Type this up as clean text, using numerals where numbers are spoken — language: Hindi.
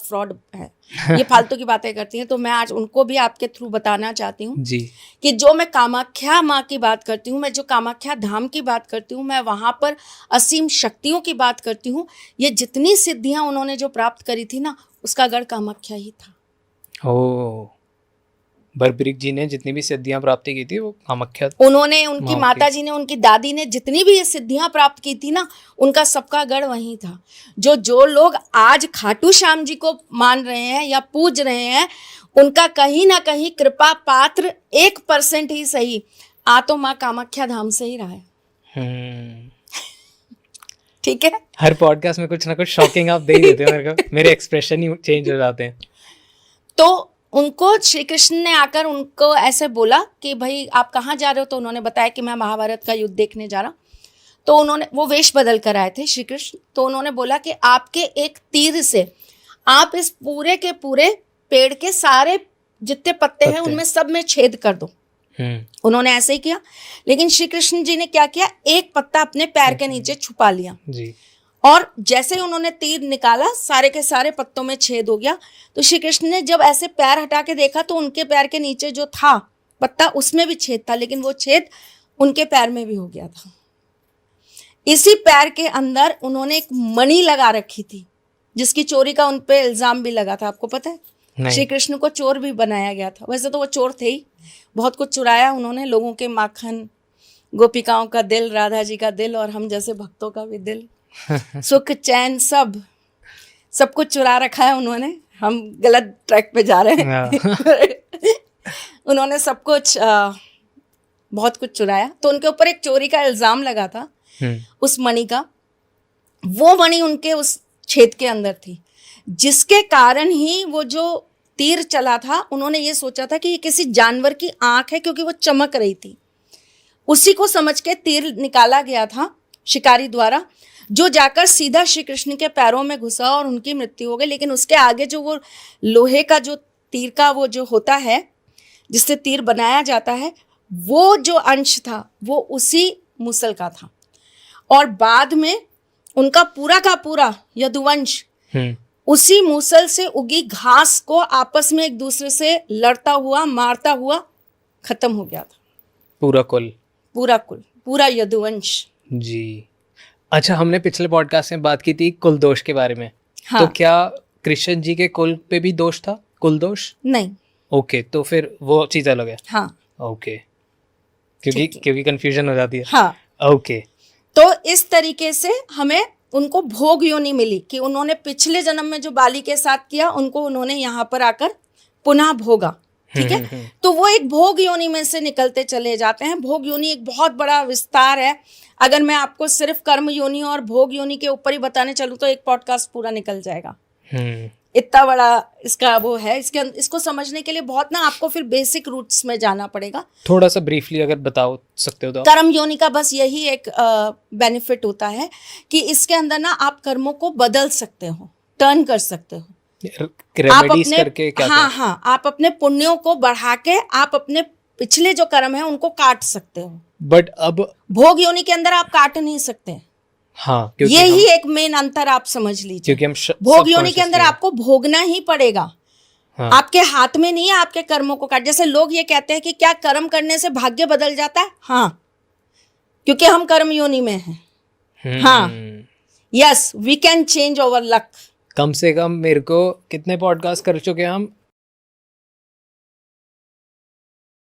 फ्रॉड है, ये फालतू की बातें करती हैं। तो मैं आज उनको भी आपके थ्रू बताना चाहती हूँ जी कि जो मैं कामाख्या माँ की बात करती हूँ, मैं जो कामाख्या धाम की बात करती हूँ, मैं वहाँ पर असीम शक्तियों की बात करती हूँ। ये जितनी सिद्धियाँ उन्होंने जो प्राप्त करी थी ना, उसका गढ़ कामाख्या ही था। ओ, बर्बरीक जी ने जितनी भी सिद्धियां प्राप्ति की थी वो कामाख्या, उन्होंने, उनकी माँ माता की। जी ने, उनकी दादी ने जितनी भी ये सिद्धियां प्राप्त की थी ना, उनका सबका गढ़ वहीं था। जो लोग आज खाटू श्याम जी को मान रहे हैं या पूज रहे हैं, उनका कहीं ना कहीं कृपा पात्र 1% ही सही आ तो माँ कामाख्या धाम से ही रहा है। ठीक है, हर पॉडकास्ट में कुछ ना कुछ शॉकिंग आप दे ही देते हो मेरे को, मेरे एक्सप्रेशन ही चेंज हो जाते हैं। तो उनको श्री कृष्ण ने आकर उनको ऐसे बोला कि भाई आप कहाँ जा रहे हो, तो उन्होंने बताया कि मैं महाभारत का युद्ध देखने जा रहा। तो उन्होंने, वो वेश बदल कर आए थे श्री कृष्ण, तो उन्होंने बोला कि आपके एक तीर से आप इस पूरे के पूरे पेड़ के सारे जितने पत्ते हैं उनमें सब में छेद कर दो। उन्होंने ऐसे ही किया, लेकिन श्री कृष्ण जी ने क्या किया, एक पत्ता अपने पैर के नीचे छुपा लिया जी। और जैसे ही उन्होंने तीर निकाला, सारे के सारे पत्तों में छेद हो गया। तो श्री कृष्ण ने जब ऐसे पैर हटा के देखा तो उनके पैर के नीचे जो था पत्ता, उसमें भी छेद था, लेकिन वो छेद उनके पैर में भी हो गया था। इसी पैर के अंदर उन्होंने एक मणि लगा रखी थी, जिसकी चोरी का उन पे इल्जाम भी लगा था। आपको पता है, श्री कृष्ण को चोर भी बनाया गया था। वैसे तो वो चोर थे ही, बहुत कुछ चुराया उन्होंने, लोगों के माखन, गोपिकाओं का दिल, राधा जी का दिल और हम जैसे भक्तों का भी दिल, सुख चैन सब कुछ चुरा रखा है उन्होंने। हम गलत ट्रैक पे जा रहे हैं। उन्होंने सब कुछ बहुत कुछ चुराया। तो उनके ऊपर एक चोरी का इल्जाम लगा था उस मणि का। वो मणि उनके उस छेद के अंदर थी, जिसके कारण ही वो जो तीर चला था, उन्होंने ये सोचा था कि ये किसी जानवर की आंख है, क्योंकि वो चमक रही थी। उसी को समझ के तीर निकाला गया था शिकारी द्वारा, जो जाकर सीधा श्री कृष्ण के पैरों में घुसा और उनकी मृत्यु हो गई। लेकिन उसके आगे जो वो लोहे का जो तीर का वो जो होता है, जिससे तीर बनाया जाता है, वो जो अंश था वो उसी मूसल का था। और बाद में उनका पूरा का पूरा यदुवंश उसी मूसल से उगी घास को आपस में एक दूसरे से लड़ता हुआ, मारता हुआ खत्म हो गया था। पूरा कुल, पूरा यदुवंश। जी। अच्छा, हमने पिछले पॉडकास्ट में बात की थी कुल दोष के बारे में। हाँ। तो क्या कृष्ण जी के कुल पे भी दोष था, कुल दोष? नहीं। ओके, तो फिर वो चीज अलग है। हाँ। ओके, क्योंकि कंफ्यूजन हो जाती है। हाँ। ओके। तो इस तरीके से हमें उनको भोग योनि मिली कि उन्होंने पिछले जन्म में जो बाली के साथ किया, उनको उन्होंने यहाँ पर आकर पुनः भोगा। ठीक है, तो वो एक भोग योनि में से निकलते चले जाते हैं। भोग योनि एक बहुत बड़ा विस्तार है। अगर मैं आपको सिर्फ कर्म योनि और भोग योनि के ऊपर ही बताने चलूँ तो एक पॉडकास्ट पूरा निकल जाएगा। इतना बड़ा इसका वो है। इसको समझने के लिए बहुत ना आपको फिर बेसिक रूट्स में जाना पड़ेगा। थोड़ा सा ब्रीफली अगर बता सकते हो तो। कर्म योनि का बस यही एक बेनिफिट होता है कि इसके अंदर ना आप कर्मों को बदल सकते हो, टर्न कर सकते हो। आप अपने हाँ, आप अपने पुण्यों को बढ़ा के आप अपने पिछले जो कर्म है उनको काट सकते हो। बट अब भोग योनि के अंदर आप काट नहीं सकते। हाँ, यही एक मेन अंतर आप समझ लीजिए। क्योंकि हम भोग योनि के अंदर आपको भोगना ही पड़ेगा। हाँ। आपके हाथ में नहीं है आपके कर्मों को काट। जैसे लोग ये कहते हैं कि क्या कर्म करने से भाग्य बदल जाता है? हाँ, क्योंकि हम कर्म योनि में हैं। हाँ, yes, we can change over luck. कम से कम मेरे को कितने पॉडकास्ट कर चुके हैं हम,